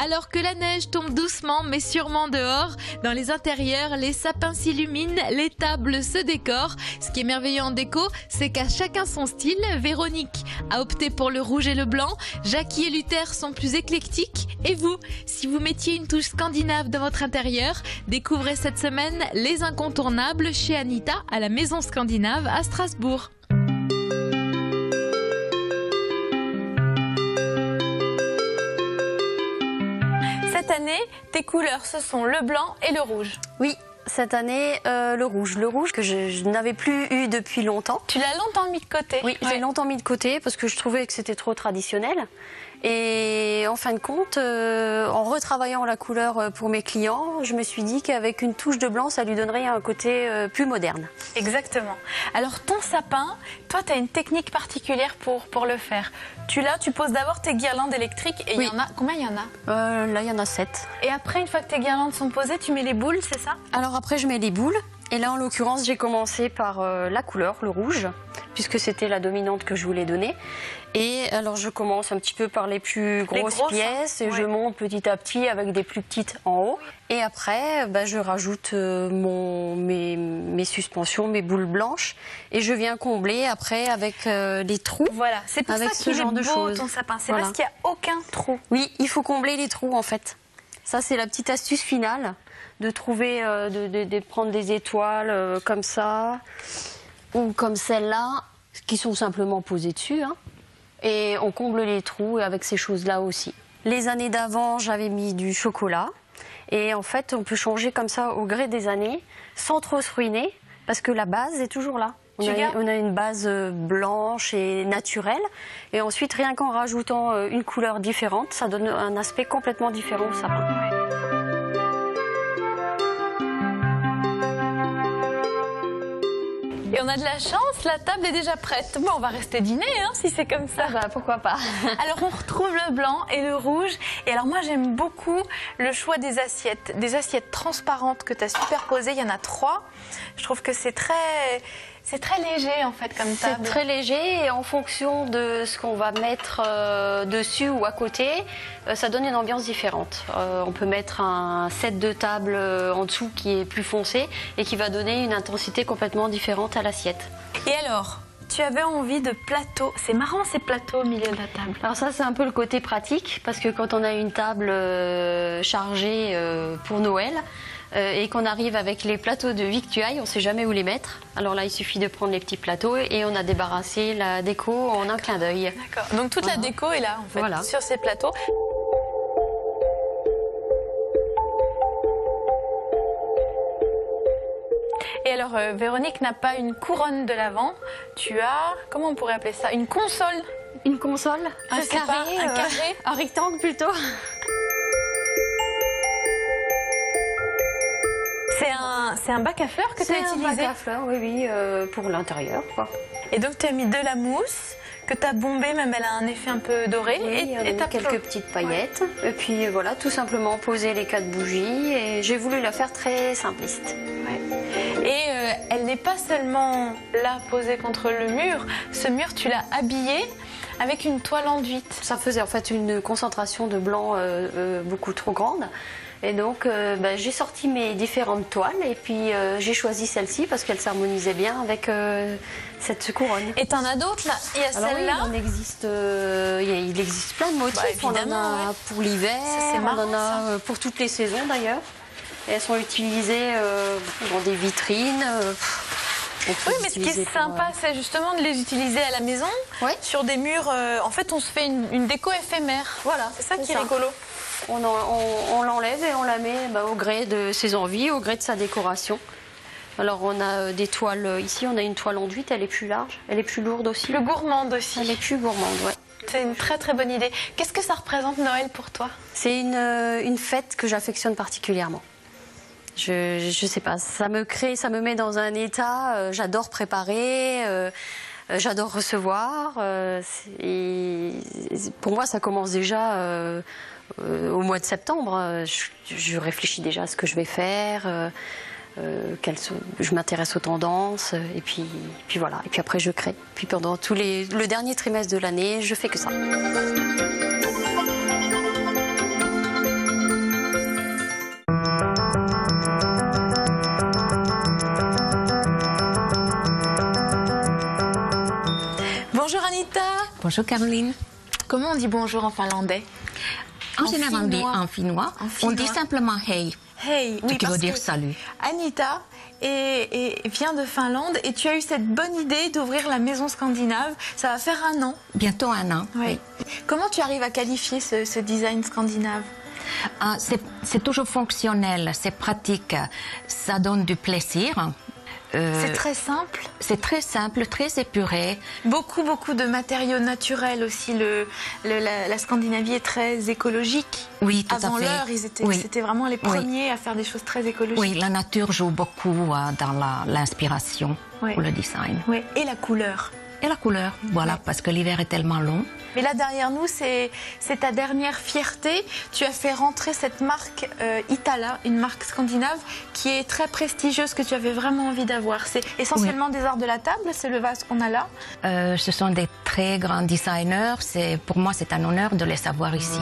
Alors que la neige tombe doucement mais sûrement dehors, dans les intérieurs, les sapins s'illuminent, les tables se décorent. Ce qui est merveilleux en déco, c'est qu'à chacun son style. Véronique a opté pour le rouge et le blanc, Jackie et Luther sont plus éclectiques. Et vous, si vous mettiez une touche scandinave dans votre intérieur, découvrez cette semaine les incontournables chez Anita à la Maison Scandinave à Strasbourg. Cette année, tes couleurs, ce sont le blanc et le rouge. Oui, cette année, le rouge que je n'avais plus eu depuis longtemps. Tu l'as longtemps mis de côté. Oui, j'ai longtemps mis de côté parce que je trouvais que c'était trop traditionnel. Et en fin de compte, en retravaillant la couleur pour mes clients, je me suis dit qu'avec une touche de blanc, ça lui donnerait un côté plus moderne. Exactement. Alors ton sapin, toi tu as une technique particulière pour le faire. Tu poses d'abord tes guirlandes électriques et il y en a, combien il y en a? Là, il y en a 7. Et après, une fois que tes guirlandes sont posées, tu mets les boules, c'est ça? Alors après, je mets les boules. Et là, en l'occurrence, j'ai commencé par la couleur, le rouge, puisque c'était la dominante que je voulais donner. Et alors, je commence un petit peu par les plus grosses pièces et je monte petit à petit avec des plus petites en haut. Et après, je rajoute mes suspensions, mes boules blanches, et je viens combler après avec les trous. Voilà, c'est pour ça qu'il est beau ton sapin. C'est parce qu'il n'y a aucun trou. Oui, il faut combler les trous en fait. Ça, c'est la petite astuce finale. De trouver, de prendre des étoiles comme ça, ou comme celle-là, qui sont simplement posées dessus. Hein. Et on comble les trous avec ces choses-là aussi. Les années d'avant, j'avais mis du chocolat. Et en fait, on peut changer comme ça au gré des années, sans trop se ruiner, parce que la base est toujours là. On a une base blanche et naturelle. Et ensuite, rien qu'en rajoutant une couleur différente, ça donne un aspect complètement différent au sapin. Et on a de la chance, la table est déjà prête. Bon, on va rester dîner, hein, si c'est comme ça. Pourquoi pas. Alors, on retrouve le blanc et le rouge. Et alors, moi, j'aime beaucoup le choix des assiettes. Des assiettes transparentes que tu as superposées. Il y en a 3. Je trouve que c'est très léger, en fait, comme table. C'est très léger et en fonction de ce qu'on va mettre dessus ou à côté, ça donne une ambiance différente. On peut mettre un set de table en dessous qui est plus foncé et qui va donner une intensité complètement différente à l'assiette. Et alors, tu avais envie de plateaux. C'est marrant ces plateaux au milieu de la table. Alors ça, c'est un peu le côté pratique parce que quand on a une table chargée pour Noël, et qu'on arrive avec les plateaux de victuailles, on ne sait jamais où les mettre. Alors là, il suffit de prendre les petits plateaux et on a débarrassé la déco en un clin d'œil. D'accord. Donc toute la déco est là, en fait, sur ces plateaux. Et alors, Véronique n'a pas une couronne de l'Avent. Tu as, comment on pourrait appeler ça? Une console. Une console? Un carré, un rectangle plutôt. C'est un bac à fleurs que tu as utilisé? C'est un bac à fleurs, oui, pour l'intérieur. Et donc tu as mis de la mousse que tu as bombée, même elle a un effet un peu doré. Oui, et tu as quelques petites paillettes. Ouais. Et puis voilà, tout simplement poser les 4 bougies. Et j'ai voulu la faire très simpliste. Ouais. Et elle n'est pas seulement là posée contre le mur. Ce mur, tu l'as habillé avec une toile enduite. Ça faisait en fait une concentration de blanc beaucoup trop grande. Et donc, j'ai sorti mes différentes toiles et puis j'ai choisi celle-ci parce qu'elle s'harmonisait bien avec cette couronne. Et t'en as d'autres là? Il y a celle-là. Oui, il existe plein de motifs. Évidemment, on en a pour l'hiver, on en a pour toutes les saisons d'ailleurs. Et elles sont utilisées dans des vitrines. Oui, mais ce qui est sympa, c'est justement de les utiliser à la maison, sur des murs. En fait, on se fait une déco éphémère. Voilà, c'est ça qui est rigolo. On l'enlève et on la met au gré de ses envies, au gré de sa décoration. Alors on a des toiles, ici on a une toile enduite, elle est plus large, elle est plus lourde aussi. Plus gourmande aussi. Elle est plus gourmande, ouais. C'est une très très bonne idée. Qu'est-ce que ça représente Noël pour toi? C'est une fête que j'affectionne particulièrement. Je sais pas, ça me met dans un état, j'adore préparer, j'adore recevoir. Pour moi ça commence déjà au mois de septembre. Je réfléchis déjà à ce que je vais faire, je m'intéresse aux tendances et puis voilà. Et puis après je crée. Puis pendant le dernier trimestre de l'année, je fais que ça. Bonjour Caroline. Comment on dit bonjour en finlandais? En général, on dit en finnois. On dit simplement hei. Hey, oui, qui veut dire salut. Anita vient de Finlande et tu as eu cette bonne idée d'ouvrir la maison scandinave. Ça va faire 1 an. Bientôt 1 an. Oui. Comment tu arrives à qualifier ce design scandinave? C'est toujours fonctionnel, c'est pratique, ça donne du plaisir. C'est très simple. C'est très simple, très épuré. Beaucoup de matériaux naturels aussi. La Scandinavie est très écologique. Oui, tout Avant à fait. l'heure, c'était vraiment les premiers à faire des choses très écologiques. Oui, la nature joue beaucoup dans l'inspiration pour le design. Oui, et la couleur. Et la couleur, voilà, parce que l'hiver est tellement long. Mais là, derrière nous, c'est ta dernière fierté. Tu as fait rentrer cette marque Itala, une marque scandinave, qui est très prestigieuse, que tu avais vraiment envie d'avoir. C'est essentiellement des arts de la table, c'est le vase qu'on a là. Ce sont des très grands designers. Pour moi, c'est un honneur de les avoir ici.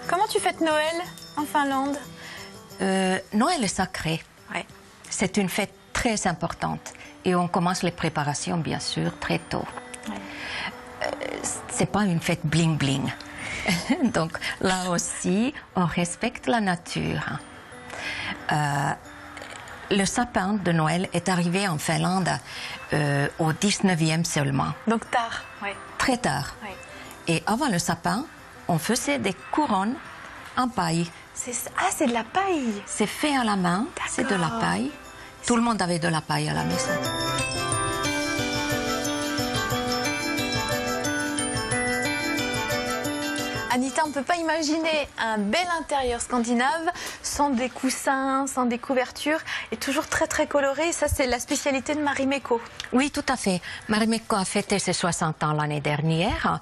Comment tu fêtes Noël en Finlande? Noël est sacré. Ouais. C'est une fête très importante et on commence les préparations bien sûr très tôt. Ouais. C'est pas une fête bling bling. Donc là aussi, on respecte la nature. Le sapin de Noël est arrivé en Finlande au 19e seulement. Donc tard, oui. Très tard. Ouais. Et avant le sapin, on faisait des couronnes en paille. C'est de la paille. C'est fait à la main, c'est de la paille. Tout le monde avait de la paille à la maison. Anita, on ne peut pas imaginer un bel intérieur scandinave sans des coussins, sans des couvertures, et toujours très coloré. Ça, c'est la spécialité de Marimekko. Oui, tout à fait. Marimekko a fêté ses 60 ans l'année dernière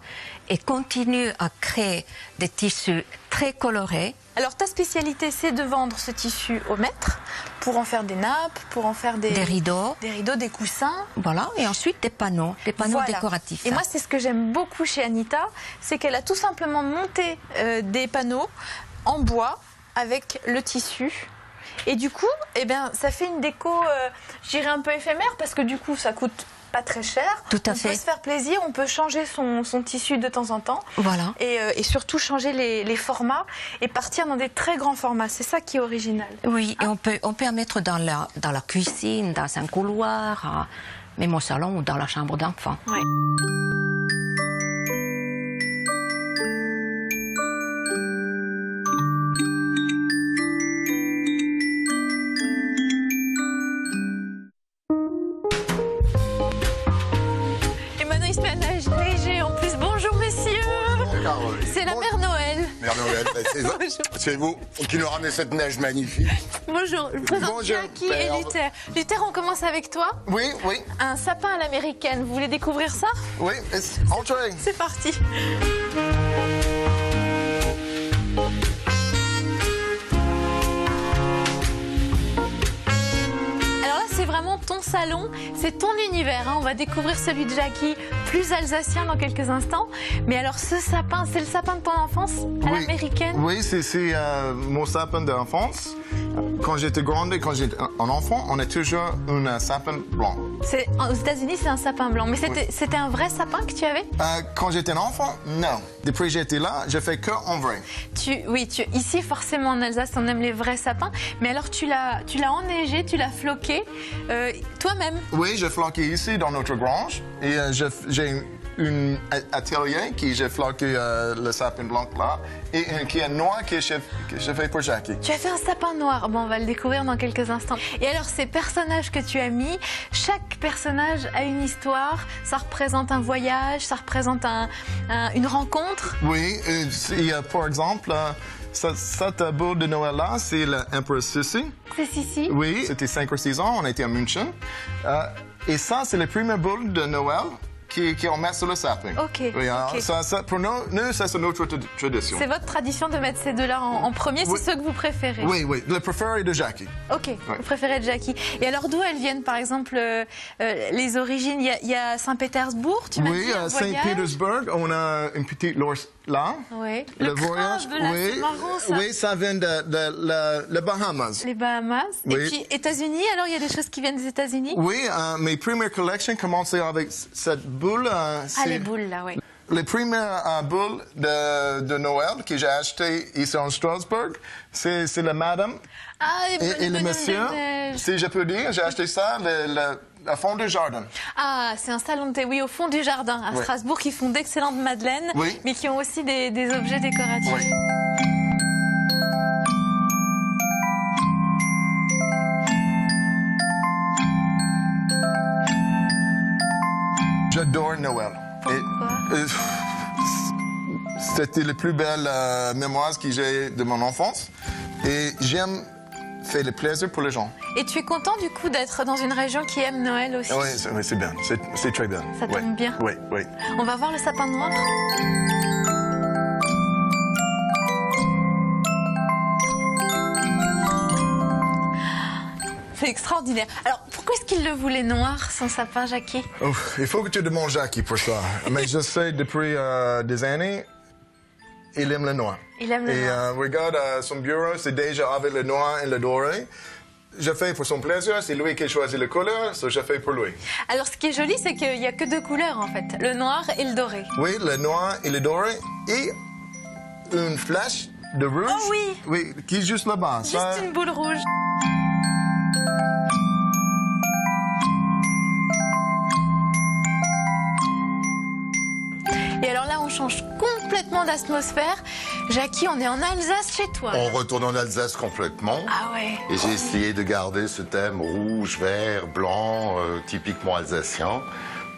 et continue à créer des tissus très colorés. Alors, ta spécialité, c'est de vendre ce tissu au mètre pour en faire des nappes, pour en faire des rideaux. Des rideaux, des coussins. Voilà, et ensuite des panneaux Voilà. décoratifs. Et moi, c'est ce que j'aime beaucoup chez Anita, c'est qu'elle a tout simplement monté des panneaux en bois avec le tissu. Et du coup, eh bien, ça fait une déco, je dirais un peu éphémère, parce que du coup, ça coûte pas très cher. Tout à fait. On peut se faire plaisir, on peut changer son tissu de temps en temps. Voilà. Et surtout changer les formats et partir dans des très grands formats. C'est ça qui est original. Oui, et on peut en mettre dans la cuisine, dans un couloir, même au salon ou dans la chambre d'enfant. Ouais. C'est la Mère Noël. Mère Noël, c'est vous qui nous ramenez cette neige magnifique. Bonjour, je présente Jackie et Luther. Luther, on commence avec toi. Oui. Un sapin à l'américaine, vous voulez découvrir ça? Oui, entrez. C'est parti. C'est vraiment ton salon, c'est ton univers. Hein. On va découvrir celui de Jackie, plus alsacien dans quelques instants. Mais alors ce sapin, c'est le sapin de ton enfance à l'américaine? Oui, c'est mon sapin d'enfance. Quand j'étais grande et quand j'étais un enfant, on a toujours un sapin blanc. Aux États-Unis, c'est un sapin blanc. Mais c'était un vrai sapin que tu avais? Quand j'étais un enfant, non. Depuis que j'étais là, je fais que en vrai. Ici, forcément, en Alsace, on aime les vrais sapins. Mais alors, tu l'as enneigé, tu l'as floqué toi-même? Oui, j'ai floqué ici dans notre grange. Et j'ai un atelier qui j'ai floqué le sapin blanc là et qui est noir que je fais pour Jackie. Tu as fait un sapin noir. Bon, on va le découvrir dans quelques instants. Et alors, ces personnages que tu as mis, chaque personnage a une histoire. Ça représente un voyage, ça représente une rencontre. Oui, par exemple, cette tableau de Noël-là, c'est l'Empereur Sissi. C'est Sissi? Oui, c'était 5 ou 6 ans, on était à München. Et ça, c'est la première boule de Noël qu'on met sur le sapin. Ok, Oui, alors, ok. ça, pour nous, ça c'est notre tradition. C'est votre tradition de mettre ces deux-là en premier, Oui. c'est ceux que vous préférez. Oui, oui, le préféré de Jackie. Ok, vous préférez Jackie. Et alors d'où elles viennent, par exemple, les origines? Il y a Saint-Pétersbourg, tu m'as Oui, dit, un à voyage. Saint-Pétersbourg, on a une petite l'ours là. Oui. Le crabe, là, oui, c'est marrant ça. oui, ça vient les Bahamas. Les Bahamas. Et Oui. puis États-Unis, alors il y a des choses qui viennent des États-Unis? Oui, mes premières collections commençaient avec cette boule. Ah, les boules là, oui. Les premières boules de Noël que j'ai achetées ici en Strasbourg, c'est la madame Ah, et le bonhomme monsieur. de neige. Si je peux dire, j'ai acheté ça à fond du jardin. Ah, c'est un salon de thé, oui, au fond du jardin, à Oui. Strasbourg, qui font d'excellentes madeleines, Oui. mais qui ont aussi des objets décoratifs. Oui. J'adore Noël. Pourquoi? C'était les plus belles mémoires que j'ai de mon enfance. Et j'aime faire le plaisir pour les gens. Et tu es content du coup d'être dans une région qui aime Noël aussi? Oui, c'est bien. C'est très bien. Ça tombe bien. Oui, oui. On va voir le sapin noir. C'est extraordinaire. Alors, pourquoi est-ce qu'il le voulait noir, son sapin, Jackie? Ouf, il faut que tu demandes Jackie pour ça. Mais je sais depuis des années, il aime le noir. Il aime le et, noir. regarde son bureau, c'est déjà avec le noir et le doré. Je fais pour son plaisir, c'est lui qui choisit la couleur, so je fais pour lui. Alors, ce qui est joli, c'est qu'il n'y a que deux couleurs, en fait. Le noir et le doré. Oui, le noir et le doré. Et une flèche de rouge. Oh oui! Oui, qui est juste là-bas. Juste une boule rouge. Et alors là, on change complètement d'atmosphère. Jackie, on est en Alsace chez toi. On retourne en Alsace complètement. Ah ouais. Et j'ai essayé de garder ce thème rouge, vert, blanc, typiquement alsacien,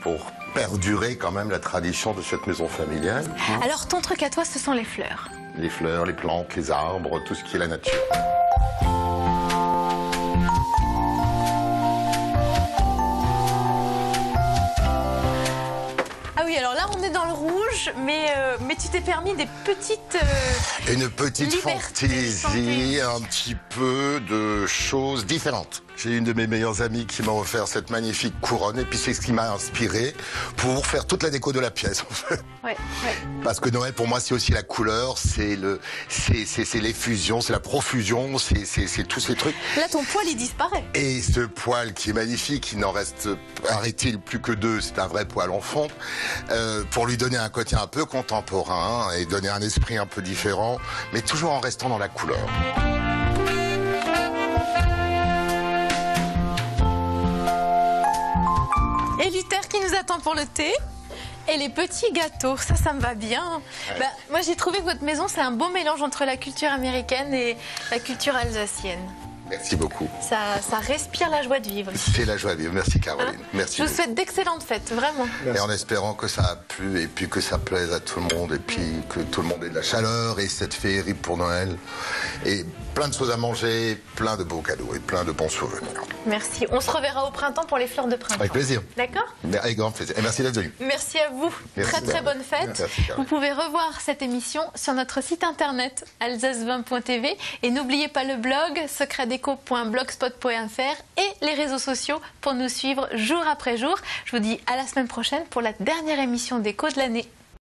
pour perdurer quand même la tradition de cette maison familiale. Alors, ton truc à toi, ce sont les fleurs. Les fleurs, les plantes, les arbres, tout ce qui est la nature. Ah oui, alors là, on est dans le rouge, mais tu t'es permis des petites... Une petite Liberté, fantaisie, un petit peu de choses différentes. J'ai une de mes meilleures amies qui m'a offert cette magnifique couronne et puis c'est ce qui m'a inspiré pour faire toute la déco de la pièce. Ouais. Parce que Noël pour moi c'est aussi la couleur, c'est l'effusion, c'est la profusion, c'est tous ces trucs. Là, ton poil, il disparaît. Et ce poil qui est magnifique, il n'en reste arrêté plus que deux, c'est un vrai poil enfant, pour lui donner un côté un peu contemporain et donner un esprit un peu différent, mais toujours en restant dans la couleur. Et Luther qui nous attend pour le thé. Et les petits gâteaux, ça me va bien. Ouais. Bah, moi, j'ai trouvé que votre maison, c'est un beau mélange entre la culture américaine et la culture alsacienne. Merci beaucoup. Ça respire la joie de vivre. C'est la joie de vivre. Merci Caroline. Merci. Je vous beaucoup. souhaite d'excellentes fêtes, vraiment. Et en espérant que ça a plu et puis que ça plaise à tout le monde et puis que tout le monde ait de la chaleur et cette féerie pour Noël et plein de choses à manger, plein de beaux cadeaux et plein de bons souvenirs. Merci. On se reverra au printemps pour les fleurs de printemps. Avec plaisir. D'accord ? Avec grand plaisir. Et merci d'être venu. Merci à vous. Merci, Très Caroline. bonne fête. Merci, Caroline. Vous pouvez revoir cette émission sur notre site internet alsace20.tv et n'oubliez pas le blog secretdeco.blogspot.fr et les réseaux sociaux pour nous suivre jour après jour. Je vous dis à la semaine prochaine pour la dernière émission d'écho de l'année.